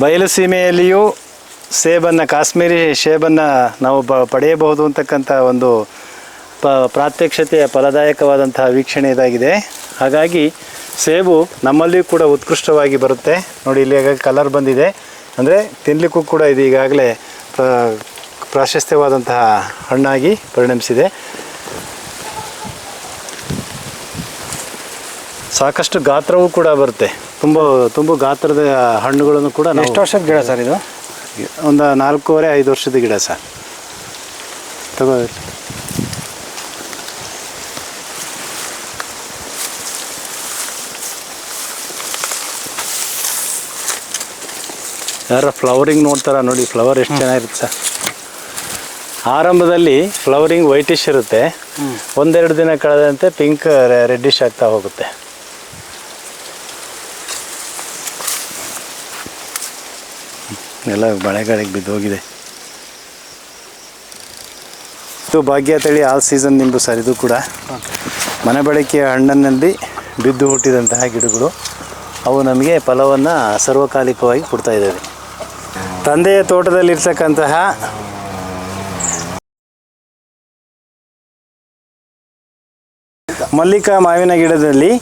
ಬಯಲು ಸೀಮೆಯಲ್ಲಿಯೂ ಸೇಬನ್ನು, ಕಾಶ್ಮೀರಿ ಸೇಬನ್ನು ನಾವು ಪಡೆಯಬಹುದು ಅಂತಕ್ಕಂಥ ಒಂದು ಪ್ರಾತ್ಯಕ್ಷತೆಯ ಫಲದಾಯಕವಾದಂತಹ ವೀಕ್ಷಣೆ ಇದಾಗಿದೆ. ಹಾಗಾಗಿ ಸೇಬು ನಮ್ಮಲ್ಲಿಯೂ ಕೂಡ ಉತ್ಕೃಷ್ಟವಾಗಿ ಬರುತ್ತೆ. ನೋಡಿ, ಇಲ್ಲಿ ಕಲರ್ ಬಂದಿದೆ, ಅಂದರೆ ತಿನ್ನಲಿಕ್ಕೂ ಕೂಡ ಇದು ಈಗಾಗಲೇ ಪ್ರಾಶಸ್ತ್ಯವಾದಂತಹ ಹಣ್ಣಾಗಿ ಪರಿಣಮಿಸಿದೆ. ಸಾಕಷ್ಟು ಗಾತ್ರವೂ ಕೂಡ ಬರುತ್ತೆ. ತುಂಬ ಗಾತ್ರದ ಹಣ್ಣುಗಳನ್ನು ಕೂಡ. ಎಷ್ಟು ವರ್ಷದ ಗಿಡ ಸರ್ ಇದು? ಒಂದು 4.5 ವರ್ಷದ ಗಿಡ ಸರ್. ತಗೋ. ಯಾರ ಫ್ಲವರಿಂಗ್ ನೋಡ್ತಾರ ನೋಡಿ, ಫ್ಲವರ್ ಎಷ್ಟು ಚೆನ್ನಾಗಿರುತ್ತೆ ಸರ್. ಆರಂಭದಲ್ಲಿ ಫ್ಲವರಿಂಗ್ ವೈಟಿಶ್ ಇರುತ್ತೆ, ಒಂದೆರಡು ದಿನ ಕಳೆದಂತೆ ಪಿಂಕ್ ರೆಡ್ಡಿಶ್ ಆಗ್ತಾ ಹೋಗುತ್ತೆ. ಎಲ್ಲ ಮಳೆಗಾಳಿಗೆ ಬಿದ್ದೋಗಿದೆ. ಇದು ಭಾಗ್ಯ ತಳಿ ಆಲ್ ಸೀಸನ್ ನಿಂಬು ಸರ್. ಇದು ಕೂಡ ಮನೆ ಬಳಕೆಯ ಹಣ್ಣಿನಲ್ಲಿ ಬಿದ್ದು ಹುಟ್ಟಿದಂತಹ ಗಿಡಗಳು. ಅವು ನಮಗೆ ಫಲವನ್ನು ಸರ್ವಕಾಲಿಕವಾಗಿ ಕೊಡ್ತಾ ಇದ್ದಾವೆ. ತಂದೆಯ ತೋಟದಲ್ಲಿರ್ತಕ್ಕಂತಹ ಮಲ್ಲಿಕಾ ಮಾವಿನ ಗಿಡದಲ್ಲಿ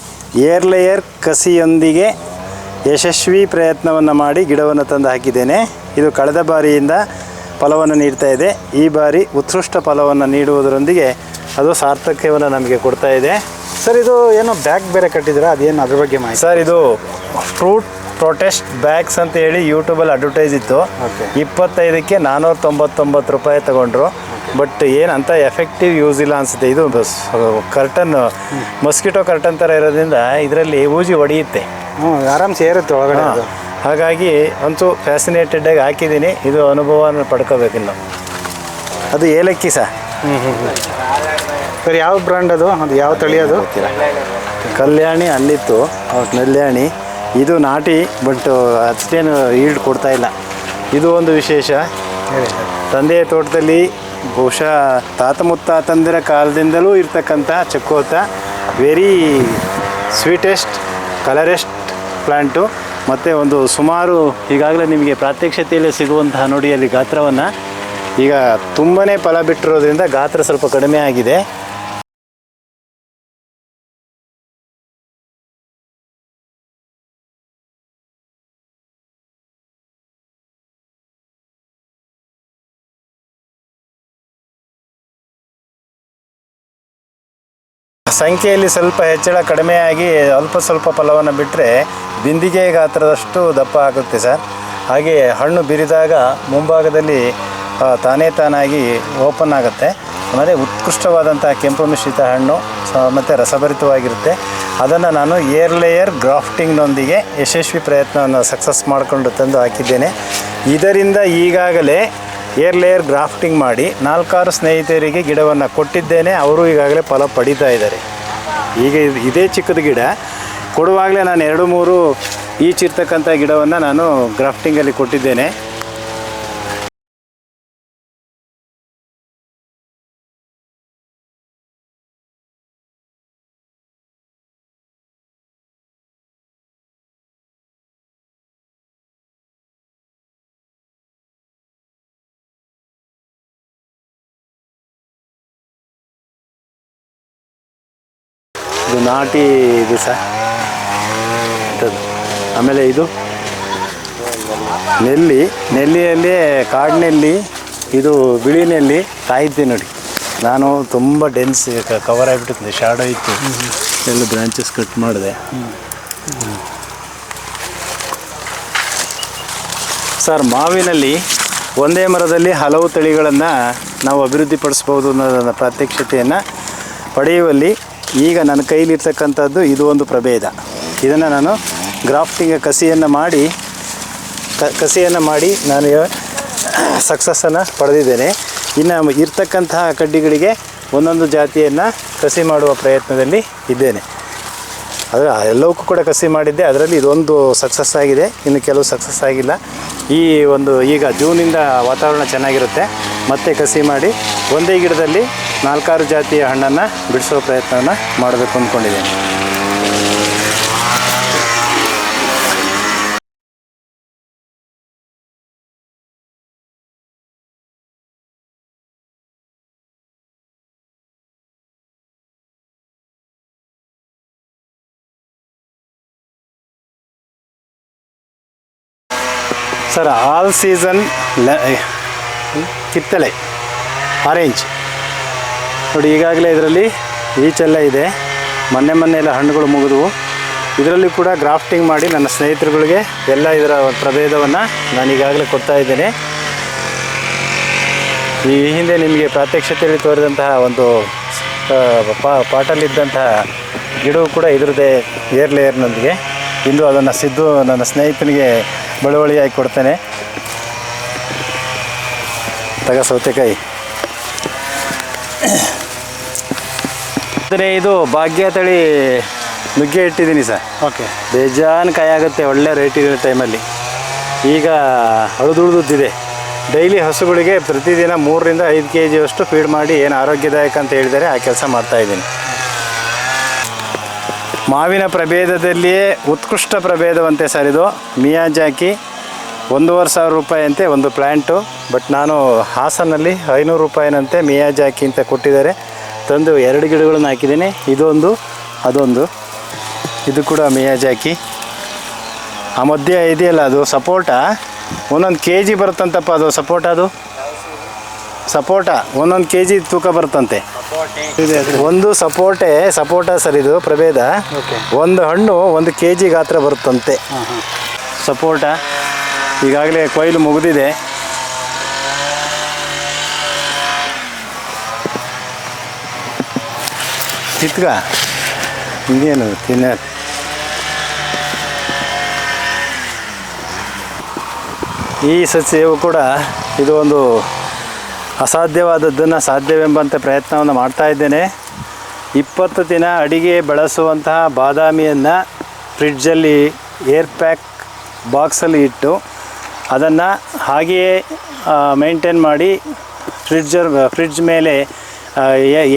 ಏರ್ ಲೇಯರ್ ಕಸಿಯೊಂದಿಗೆ ಯಶಸ್ವಿ ಪ್ರಯತ್ನವನ್ನು ಮಾಡಿ ಗಿಡವನ್ನು ತಂದು ಹಾಕಿದ್ದೇನೆ. ಇದು ಕಳೆದ ಬಾರಿಯಿಂದ ಫಲವನ್ನು ನೀಡ್ತಾ ಇದೆ. ಈ ಬಾರಿ ಉತ್ಕೃಷ್ಟ ಫಲವನ್ನು ನೀಡುವುದರೊಂದಿಗೆ ಅದು ಸಾರ್ಥಕ್ಯವನ್ನು ನಮಗೆ ಕೊಡ್ತಾ ಇದೆ. ಸರ್, ಇದು ಏನೋ ಬ್ಯಾಗ್ ಬೇರೆ ಕಟ್ಟಿದ್ದೀರಾ, ಅದೇನು ಅದ್ರ ಬಗ್ಗೆ ಮಾಹಿತಿ? ಸರ್, ಇದು ಫ್ರೂಟ್ ಪ್ರೊಟೆಸ್ಟ್ ಬ್ಯಾಗ್ಸ್ ಅಂತ ಹೇಳಿ ಯೂಟ್ಯೂಬಲ್ಲಿ ಅಡ್ವರ್ಟೈಸ್ ಇತ್ತು. 25ಕ್ಕೆ 499 ರೂಪಾಯಿ ತಗೊಂಡ್ರು. ಬಟ್ ಏನಂತ ಎಫೆಕ್ಟಿವ್ ಯೂಸ್ ಇಲ್ಲ ಅನಿಸುತ್ತೆ. ಇದು ಕರ್ಟನ್, ಮಸ್ಕಿಟೋ ಕರ್ಟನ್ ಥರ ಇರೋದ್ರಿಂದ ಇದರಲ್ಲಿ ಊಜಿ ಹೊಡೆಯುತ್ತೆ, ಆರಾಮ್ ಸೇರುತ್ತೆ ಒಳಗಡೆ. ಹಾಗಾಗಿ ಅಂತೂ ಫ್ಯಾಸಿನೇಟೆಡಾಗಿ ಹಾಕಿದ್ದೀನಿ. ಇದು ಅನುಭವನ ಪಡ್ಕೋಬೇಕಿಲ್ಲ. ಅದು ಏಲಕ್ಕಿ ಸರ್. ಸರ್, ಯಾವ ಬ್ರ್ಯಾಂಡ್ ಅದು ಯಾವ ತಳಿ ಅದು? ಕಲ್ಯಾಣಿ ಅಲ್ಲಿತ್ತು, ನೆಲ್ಯಾಣಿ. ಇದು ನಾಟಿ, ಬಟ್ ಅಷ್ಟೇನು ಈಲ್ಡ್ ಕೊಡ್ತಾ ಇಲ್ಲ. ಇದು ಒಂದು ವಿಶೇಷ. ತಂದೆಯ ತೋಟದಲ್ಲಿ ಬಹುಶಃ ತಾತ ಮುತ್ತಾತಂದಿರ ಕಾಲದಿಂದಲೂ ಇರ್ತಕ್ಕಂಥ ಚಕ್ಕೋತ, ವೆರಿ ಸ್ವೀಟೆಸ್ಟ್, ಕಲರೆಸ್ಟ್ ಪ್ಲ್ಯಾಂಟು. ಮತ್ತು ಒಂದು ಸುಮಾರು ಈಗಾಗಲೇ ನಿಮಗೆ ಪ್ರಾತ್ಯಕ್ಷತೆಯಲ್ಲಿ ಸಿಗುವಂತಹ ನೋಡಿ ಅಲ್ಲಿ ಗಾತ್ರವನ್ನು. ಈಗ ತುಂಬಾ ಫಲ ಬಿಟ್ಟಿರೋದ್ರಿಂದ ಗಾತ್ರ ಸ್ವಲ್ಪ ಕಡಿಮೆ ಆಗಿದೆ. ಸಂಖ್ಯೆಯಲ್ಲಿ ಸ್ವಲ್ಪ ಹೆಚ್ಚಳ ಕಡಿಮೆಯಾಗಿ ಅಲ್ಪ ಸ್ವಲ್ಪ ಫಲವನ್ನು ಬಿಟ್ಟರೆ ಬಿಂದಿಗೆ ಗಾತ್ರದಷ್ಟು ದಪ್ಪ ಆಗುತ್ತೆ ಸರ್. ಹಾಗೆ ಹಣ್ಣು ಬಿರಿದಾಗ ಮುಂಭಾಗದಲ್ಲಿ ತಾನಾಗಿ ಓಪನ್ ಆಗುತ್ತೆ. ಆಮೇಲೆ ಉತ್ಕೃಷ್ಟವಾದಂಥ ಕೆಂಪು ಮಿಶ್ರಿತ ಹಣ್ಣು ಮತ್ತು ರಸಭರಿತವಾಗಿರುತ್ತೆ. ಅದನ್ನು ನಾನು ಏರ್ ಲೇಯರ್ ಗ್ರಾಫ್ಟಿಂಗ್ನೊಂದಿಗೆ ಯಶಸ್ವಿ ಪ್ರಯತ್ನವನ್ನು ಸಕ್ಸಸ್ ಮಾಡಿಕೊಂಡು ತಂದು ಹಾಕಿದ್ದೇನೆ. ಇದರಿಂದ ಈಗಾಗಲೇ ಏರ್ ಲೇಯರ್ ಗ್ರಾಫ್ಟಿಂಗ್ ಮಾಡಿ 4-6 ಸ್ನೇಹಿತರಿಗೆ ಗಿಡವನ್ನು ಕೊಟ್ಟಿದ್ದೇನೆ. ಅವರು ಈಗಾಗಲೇ ಫಲ ಪಡೀತಾ ಇದ್ದಾರೆ. ಈಗ ಇದೇ ಚಿಕ್ಕದ ಗಿಡ ಕೊಡುವಾಗಲೇ ನಾನು 2-3 ಈಚಿರ್ತಕ್ಕಂಥ ಗಿಡವನ್ನು ನಾನು ಗ್ರಾಫ್ಟಿಂಗಲ್ಲಿ ಕೊಟ್ಟಿದ್ದೇನೆ. ಇದು ನಾಟಿ ಇದು ಸಹ. ಆಮೇಲೆ ಇದು ನೆಲ್ಲಿಯಲ್ಲಿ ಕಾಡಿನಲ್ಲಿ ಇದು ಬಿಳಿ ನೆಲ್ಲಿ ಕಾಯಿದ್ದೆ ನೋಡಿ. ನಾನು ತುಂಬ ಡೆನ್ಸ್ ಕವರ್ ಆಗಿಬಿಟ್ಟಿದ್ದೆ, ಶಾಡೋ ಇತ್ತು, ಎಲ್ಲ ಬ್ರಾಂಚಸ್ ಕಟ್ ಮಾಡಿದೆ. ಸರ್, ಮಾವಿನಲ್ಲಿ ಒಂದೇ ಮರದಲ್ಲಿ ಹಲವು ತಳಿಗಳನ್ನು ನಾವು ಅಭಿವೃದ್ಧಿಪಡಿಸ್ಬೋದು ಅನ್ನೋದನ್ನು ಪ್ರಾತ್ಯಕ್ಷತೆಯನ್ನು ಪಡೆಯುವಲ್ಲಿ ಈಗ ನನ್ನ ಕೈಲಿರ್ತಕ್ಕಂಥದ್ದು ಇದು ಒಂದು ಪ್ರಭೇದ. ಇದನ್ನು ನಾನು ಗ್ರಾಫ್ಟಿಂಗ್ ಕಸಿಯನ್ನು ಮಾಡಿ ನಾನು ಸಕ್ಸಸ್ಸನ್ನು ಪಡೆದಿದ್ದೇನೆ. ಇನ್ನು ಇರ್ತಕ್ಕಂತಹ ಕಡ್ಡಿಗಳಿಗೆ ಒಂದೊಂದು ಜಾತಿಯನ್ನು ಕಸಿ ಮಾಡುವ ಪ್ರಯತ್ನದಲ್ಲಿ ಇದ್ದೇನೆ. ಅದು ಎಲ್ಲವಕ್ಕೂ ಕೂಡ ಕಸಿ ಮಾಡಿದ್ದೆ. ಅದರಲ್ಲಿ ಇದೊಂದು ಸಕ್ಸಸ್ ಆಗಿದೆ, ಇನ್ನು ಕೆಲವು ಸಕ್ಸಸ್ ಆಗಿಲ್ಲ. ಈಗ ಜೂನಿಂದ ವಾತಾವರಣ ಚೆನ್ನಾಗಿರುತ್ತೆ, ಮತ್ತೆ ಕಸಿ ಮಾಡಿ ಒಂದೇ ಗಿಡದಲ್ಲಿ 4-6 ಜಾತಿಯ ಹಣ್ಣನ್ನು ಬಿಡಿಸೋ ಪ್ರಯತ್ನವನ್ನು ಮಾಡಬೇಕು ಅಂದ್ಕೊಂಡಿದ್ದೇನೆ. ಸರ್ ಆಲ್ ಸೀಸನ್ ಕಿತ್ತಳೆ ಆರೆಂಜ್ ನೋಡಿ. ಈಗಾಗಲೇ ಇದರಲ್ಲಿ ಈಚೆಲ್ಲ ಇದೆ, ಮೊನ್ನೆ ಎಲ್ಲ ಹಣ್ಣುಗಳು ಮುಗಿದವು. ಇದರಲ್ಲಿ ಕೂಡ ಗ್ರಾಫ್ಟಿಂಗ್ ಮಾಡಿ ನನ್ನ ಸ್ನೇಹಿತರುಗಳಿಗೆ ಎಲ್ಲ ಇದರ ಪ್ರಭೇದವನ್ನು ನಾನು ಈಗಾಗಲೇ ಕೊಡ್ತಾ ಇದ್ದೇನೆ. ಈ ಹಿಂದೆ ನಿಮಗೆ ಪ್ರಾತ್ಯಕ್ಷತೆಯಲ್ಲಿ ತೋರಿದಂತಹ ಒಂದು ಪಾಟಲ್ಲಿದ್ದಂತಹ ಗಿಡವು ಕೂಡ ಇದರದ್ದೇ ಲೇಯರ್ನೊಂದಿಗೆ ಇಂದು ಅದನ್ನು ಸಿದ್ದು ನನ್ನ ಸ್ನೇಹಿತನಿಗೆ ಬಳುವಳಿಯಾಗಿ ಕೊಡ್ತೇನೆ. ಸೌತೆಕಾಯಿ ಅಂದರೆ ಇದು ಭಾಗ್ಯ ತಳಿ ನುಗ್ಗೆ ಇಟ್ಟಿದ್ದೀನಿ ಸರ್. ಓಕೆ. ಬೇಜಾನ್ ಕಾಯಿ ಆಗುತ್ತೆ, ಒಳ್ಳೆ ರೇಟ್ ಇರೋ ಟೈಮಲ್ಲಿ. ಈಗ ಹಳುದುಳಿದಿದೆ. ಡೈಲಿ ಹಸುಗಳಿಗೆ ಪ್ರತಿದಿನ 3 ರಿಂದ 5 kg ಅಷ್ಟು ಫೀಡ್ ಮಾಡಿ ಏನು ಆರೋಗ್ಯದಾಯಕ ಅಂತ ಹೇಳಿದರೆ ಆ ಕೆಲಸ ಮಾಡ್ತಾಯಿದ್ದೀನಿ. ಮಾವಿನ ಪ್ರಭೇದದಲ್ಲಿಯೇ ಉತ್ಕೃಷ್ಟ ಪ್ರಭೇದವಂತೆ ಸರ್ ಇದು. ಮಿಯಾಜಾಕಿ 1,500 ರೂಪಾಯಿ ಅಂತೆ ಒಂದು ಪ್ಲ್ಯಾಂಟು. ಬಟ್ ನಾನು ಹಾಸನಲ್ಲಿ 500 ರೂಪಾಯಿನಂತೆ ಮಿಯಾಜಾಕಿ ಅಂತ ಕೊಟ್ಟಿದ್ದಾರೆ. ತಂದು 2 ಗಿಡಗಳನ್ನು ಹಾಕಿದ್ದೀನಿ, ಇದೊಂದು ಅದೊಂದು. ಇದು ಕೂಡ ಮಿಯಾಜಾಕಿ. ಆ ಮಧ್ಯೆ ಇದೆಯಲ್ಲ ಅದು ಸಪೋಟ, 1 kg ಬರುತ್ತಂತಪ್ಪ ಅದು ಸಪೋಟ. ಅದು ಸಪೋಟ 1 kg ತೂಕ ಬರುತ್ತಂತೆ. ಒಂದು ಸಪೋಟ ಸರ್ ಇದು ಪ್ರಭೇದ. ಒಂದು ಹಣ್ಣು 1 kg ಗಾತ್ರ ಬರುತ್ತಂತೆ ಸಪೋಟ. ಈಗಾಗಲೇ ಕೊಯ್ಲು ಮುಗಿದಿದೆ. ಕಿತ್ಗ ಇನ್ನೇನು ತಿನ್ನ. ಈ ಸಸ್ಯವು ಕೂಡ ಇದು ಒಂದು ಅಸಾಧ್ಯವಾದದ್ದನ್ನು ಸಾಧ್ಯವೆಂಬಂಥ ಪ್ರಯತ್ನವನ್ನು ಮಾಡ್ತಾ ಇದ್ದೇನೆ. 20 ದಿನ ಅಡಿಗೆ ಬಳಸುವಂತಹ ಬಾದಾಮಿಯನ್ನು ಫ್ರಿಡ್ಜಲ್ಲಿ ಏರ್ ಪ್ಯಾಕ್ ಬಾಕ್ಸಲ್ಲಿ ಇಟ್ಟು ಅದನ್ನು ಹಾಗೆಯೇ ಮೇಂಟೈನ್ ಮಾಡಿ ಫ್ರಿಡ್ಜ್ ಮೇಲೆ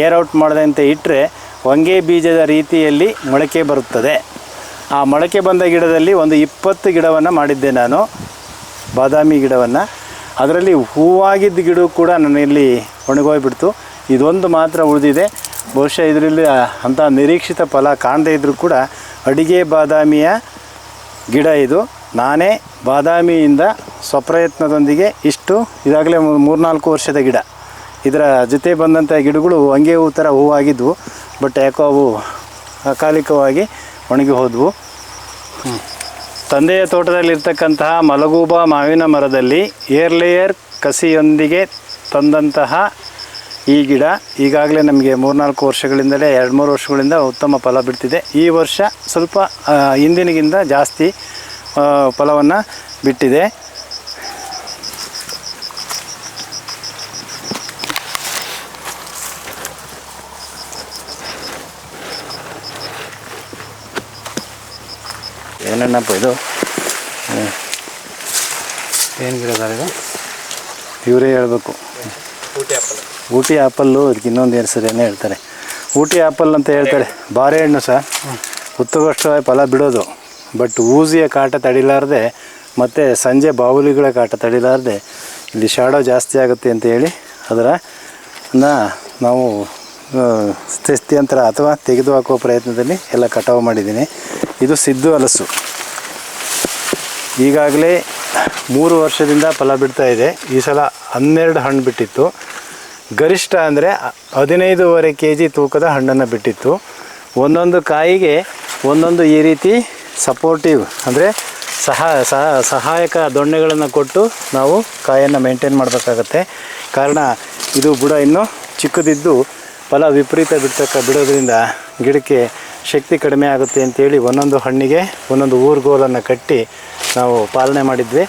ಏರ್ ಔಟ್ ಮಾಡದಂತೆ ಇಟ್ಟರೆ ಹೊಂಗೆ ಬೀಜದ ರೀತಿಯಲ್ಲಿ ಮೊಳಕೆ ಬರುತ್ತದೆ. ಆ ಮೊಳಕೆ ಬಂದ ಗಿಡದಲ್ಲಿ ಒಂದು 20 ಗಿಡವನ್ನು ಮಾಡಿದ್ದೆ ನಾನು, ಬಾದಾಮಿ ಗಿಡವನ್ನು. ಅದರಲ್ಲಿ ಹೂವಾಗಿದ್ದ ಗಿಡ ಕೂಡ ನನ್ನಲ್ಲಿ ಒಣಗೋಗ್ಬಿಡ್ತು. ಇದೊಂದು ಮಾತ್ರ ಉಳಿದಿದೆ. ಬಹುಶಃ ಇದರಲ್ಲಿ ಅಂಥ ನಿರೀಕ್ಷಿತ ಫಲ ಕಾಣದೇ ಇದ್ದರೂ ಕೂಡ ಅಡಿಗೆ ಬಾದಾಮಿಯ ಗಿಡ ಇದು. ನಾನೇ ಬಾದಾಮಿಯಿಂದ ಸ್ವಪ್ರಯತ್ನದೊಂದಿಗೆ ಇಷ್ಟು ಇದಾಗಲೇ 3-4 ವರ್ಷದ ಗಿಡ. ಇದರ ಜೊತೆ ಬಂದಂಥ ಗಿಡಗಳು ಹಂಗೆ ಹೂ ಥರ ಹೂವಾಗಿದ್ವು. ಬಟ್ ಯಾಕೋ ಅವು ಅಕಾಲಿಕವಾಗಿ ಒಣಗಿ ಹೋದವು. ತಂದೆಯ ತೋಟದಲ್ಲಿರ್ತಕ್ಕಂತಹ ಮಲಗೂಬಾ ಮಾವಿನ ಮರದಲ್ಲಿ ಏರ್ ಕಸಿಯೊಂದಿಗೆ ತಂದಂತಹ ಈ ಗಿಡ ಈಗಾಗಲೇ ನಮಗೆ 3-4 ವರ್ಷಗಳಿಂದಲೇ 2-3 ವರ್ಷಗಳಿಂದ ಉತ್ತಮ ಫಲ ಬಿಡ್ತಿದೆ. ಈ ವರ್ಷ ಸ್ವಲ್ಪ ಹಿಂದಿನಗಿಂತ ಜಾಸ್ತಿ ಫಲವನ್ನು ಬಿಟ್ಟಿದೆ. ಏನಣ್ಣಪ್ಪ ಇದು? ಏನು ಗಿಡ ಸರ್ ಇದು? ಇವರೇ ಹೇಳಬೇಕು. ಊಟಿ ಆ್ಯಪಲ್ಲು. ಅದಕ್ಕೆ ಇನ್ನೊಂದು ಹೆಸರೇನೇ ಹೇಳ್ತಾರೆ, ಊಟಿ ಆ್ಯಪಲ್ ಅಂತ ಹೇಳ್ತಾರೆ. ಬಾರೆಹಣ್ಣು ಸಹ ಉತ್ತಮಷ್ಟವಾಗಿ ಫಲ ಬಿಡೋದು. ಬಟ್ ಊಸಿಯ ಕಾಟ ತಡಿಲಾರದೆ ಮತ್ತು ಸಂಜೆ ಬಾವುಲಿಗಳ ಕಾಟ ತಡಿಲಾರದೆ ಇಲ್ಲಿ ಶಾಡೋ ಜಾಸ್ತಿ ಆಗುತ್ತೆ ಅಂತ ಹೇಳಿ ಅದನ್ನು ನಾವು ಸ್ಥಿತ್ಯಂತರ ಅಥವಾ ತೆಗೆದುಹಾಕುವ ಪ್ರಯತ್ನದಲ್ಲಿ ಎಲ್ಲ ಕಟಾವು ಮಾಡಿದ್ದೀನಿ. ಇದು ಸಿದ್ದು ಹಲಸು. ಈಗಾಗಲೇ 3 ವರ್ಷದಿಂದ ಫಲ ಬಿಡ್ತಾ ಇದೆ. ಈ ಸಲ 12 ಹಣ್ಣು ಬಿಟ್ಟಿತ್ತು. ಗರಿಷ್ಠ ಅಂದರೆ 15.5 kg ತೂಕದ ಹಣ್ಣನ್ನು ಬಿಟ್ಟಿತ್ತು. ಒಂದೊಂದು ಕಾಯಿಗೆ ಒಂದೊಂದು ಈ ರೀತಿ ಸಪೋರ್ಟಿವ್ ಅಂದರೆ ಸಹಾಯಕ ದೊಣ್ಣೆಗಳನ್ನು ಕೊಟ್ಟು ನಾವು ಕಾಯನ್ನು ಮೇಂಟೈನ್ ಮಾಡಬೇಕಾಗತ್ತೆ. ಕಾರಣ ಇದು ಬುಡ ಇನ್ನೂ ಚಿಕ್ಕದಿದ್ದು ಫಲ ವಿಪರೀತ ಬಿಡೋದ್ರಿಂದ ಗಿಡಕ್ಕೆ ಶಕ್ತಿ ಕಡಿಮೆ ಆಗುತ್ತೆ ಅಂತೇಳಿ ಒಂದೊಂದು ಹಣ್ಣಿಗೆ ಒಂದೊಂದು ಊರುಗೋಲನ್ನು ಕಟ್ಟಿ ನಾವು ಪಾಲನೆ ಮಾಡಿದ್ವಿ.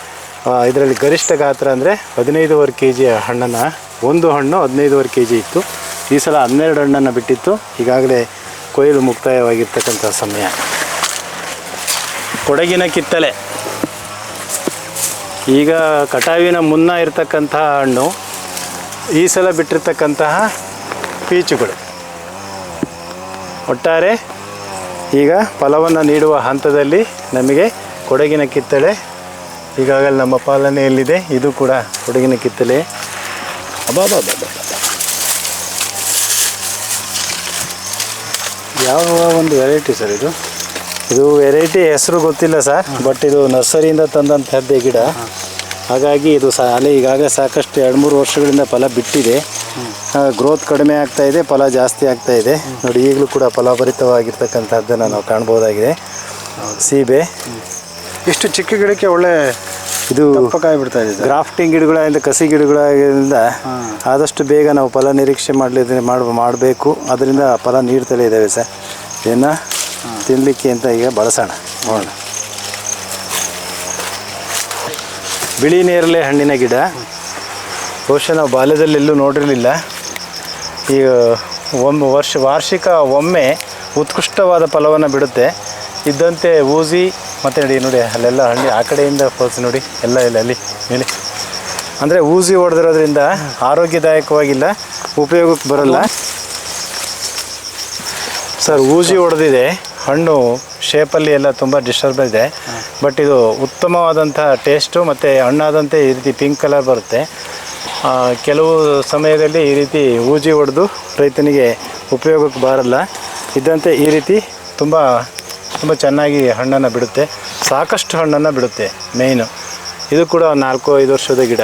ಇದರಲ್ಲಿ ಗರಿಷ್ಠ ಗಾತ್ರ ಅಂದರೆ 15.5 kg ಹಣ್ಣನ್ನು, ಒಂದು ಹಣ್ಣು 15.5 kg ಇತ್ತು. ಈ ಸಲ 12 ಹಣ್ಣನ್ನು ಬಿಟ್ಟಿತ್ತು. ಈಗಾಗಲೇ ಕೊಯ್ಲು ಮುಕ್ತಾಯವಾಗಿರ್ತಕ್ಕಂಥ ಸಮಯ. ಕೊಡಗಿನ ಕಿತ್ತಳೆ ಈಗ ಕಟಾವಿನ ಮುನ್ನ ಇರತಕ್ಕಂತಹ ಹಣ್ಣು. ಈ ಸಲ ಬಿಟ್ಟಿರ್ತಕ್ಕಂತಹ ಪೀಚುಗಳು. ಒಟ್ಟಾರೆ ಈಗ ಫಲವನ್ನು ನೀಡುವ ಹಂತದಲ್ಲಿ ನಮಗೆ ಕೊಡಗಿನ ಕಿತ್ತಳೆ ಈಗಾಗಲೇ ನಮ್ಮ ಪಾಲನೆಯಲ್ಲಿದೆ. ಇದು ಕೂಡ ಕೊಡಗಿನ ಕಿತ್ತಳೆ. ಯಾವ ಒಂದು ವೆರೈಟಿ ಸರ್ ಇದು? ಇದು ವೆರೈಟಿ ಹೆಸರು ಗೊತ್ತಿಲ್ಲ ಸರ್, ಬಟ್ ಇದು ನರ್ಸರಿಯಿಂದ ತಂದಂಥದ್ದೇ ಗಿಡ. ಹಾಗಾಗಿ ಇದು ಅಲೆ ಈಗಾಗಲೇ ಸಾಕಷ್ಟು 2-3 ವರ್ಷಗಳಿಂದ ಫಲ ಬಿಟ್ಟಿದೆ. ಗ್ರೋತ್ ಕಡಿಮೆ ಆಗ್ತಾ ಇದೆ, ಫಲ ಜಾಸ್ತಿ ಆಗ್ತಾ ಇದೆ. ನೋಡಿ ಈಗಲೂ ಕೂಡ ಫಲಭರಿತವಾಗಿರ್ತಕ್ಕಂಥದ್ದನ್ನು ನಾವು ಕಾಣ್ಬೋದಾಗಿದೆ. ಸೀಬೆ ಇಷ್ಟು ಚಿಕ್ಕ ಗಿಡಕ್ಕೆ ಒಳ್ಳೆ ಇದು ಕಾಯಿ ಬಿಡ್ತಾ ಇದೆ. ಗ್ರಾಫ್ಟಿಂಗ್ ಗಿಡಗಳಿಂದ ಕಸಿ ಗಿಡಗಳಿಂದ ಆದಷ್ಟು ಬೇಗ ನಾವು ಫಲ ನಿರೀಕ್ಷೆ ಮಾಡಬೇಕು. ಅದರಿಂದ ಫಲ ನೀಡ್ತಲೇ ಇದ್ದಾವೆ ಸರ್. ಇದನ್ನು ತಿನ್ನಲಿಕ್ಕೆ ಅಂತ ಈಗ ಬಳಸೋಣ, ನೋಡೋಣ. ಬಿಳಿ ನೇರಳೆ ಹಣ್ಣಿನ ಗಿಡ ಬಹುಶಃ ನಾವು ಬಾಲ್ಯದಲ್ಲಿ ಎಲ್ಲೂ ನೋಡಿರಲಿಲ್ಲ. ಈಗ ವಾರ್ಷಿಕ ಒಮ್ಮೆ ಉತ್ಕೃಷ್ಟವಾದ ಫಲವನ್ನು ಬಿಡುತ್ತೆ. ಇದ್ದಂತೆ ಊಸಿ ಮತ್ತು ನೋಡಿ ಅಲ್ಲೆಲ್ಲ ಹಣ್ಣು ಆ ಕಡೆಯಿಂದ ಫೋಲ್ಸ್ ನೋಡಿ ಎಲ್ಲ ಇಲ್ಲ ಅಲ್ಲಿ ಮೇಲೆ, ಅಂದರೆ ಊಸಿ ಹೊಡೆದಿರೋದ್ರಿಂದ ಆರೋಗ್ಯದಾಯಕವಾಗಿಲ್ಲ, ಉಪಯೋಗಕ್ಕೆ ಬರಲ್ಲ ಸರ್. ಊಸಿ ಹೊಡೆದಿದೆ, ಹಣ್ಣು ಶೇಪಲ್ಲಿ ಎಲ್ಲ ತುಂಬ ಡಿಸ್ಟರ್ಬ್ ಇದೆ. ಬಟ್ ಇದು ಉತ್ತಮವಾದಂಥ ಟೇಸ್ಟು ಮತ್ತು ಹಣ್ಣಾದಂತೆ ಈ ರೀತಿ ಪಿಂಕ್ ಕಲರ್ ಬರುತ್ತೆ. ಕೆಲವು ಸಮಯದಲ್ಲಿ ಈ ರೀತಿ ಊಜಿ ಹೊಡೆದು ರೈತನಿಗೆ ಉಪಯೋಗಕ್ಕೆ ಬರಲ್ಲ. ಇದ್ದಂತೆ ಈ ರೀತಿ ತುಂಬ ಚೆನ್ನಾಗಿ ಹಣ್ಣನ್ನು ಬಿಡುತ್ತೆ, ಸಾಕಷ್ಟು ಹಣ್ಣನ್ನು ಬಿಡುತ್ತೆ. ಮೇಯ್ನು ಇದು ಕೂಡ 4-5 ವರ್ಷದ ಗಿಡ.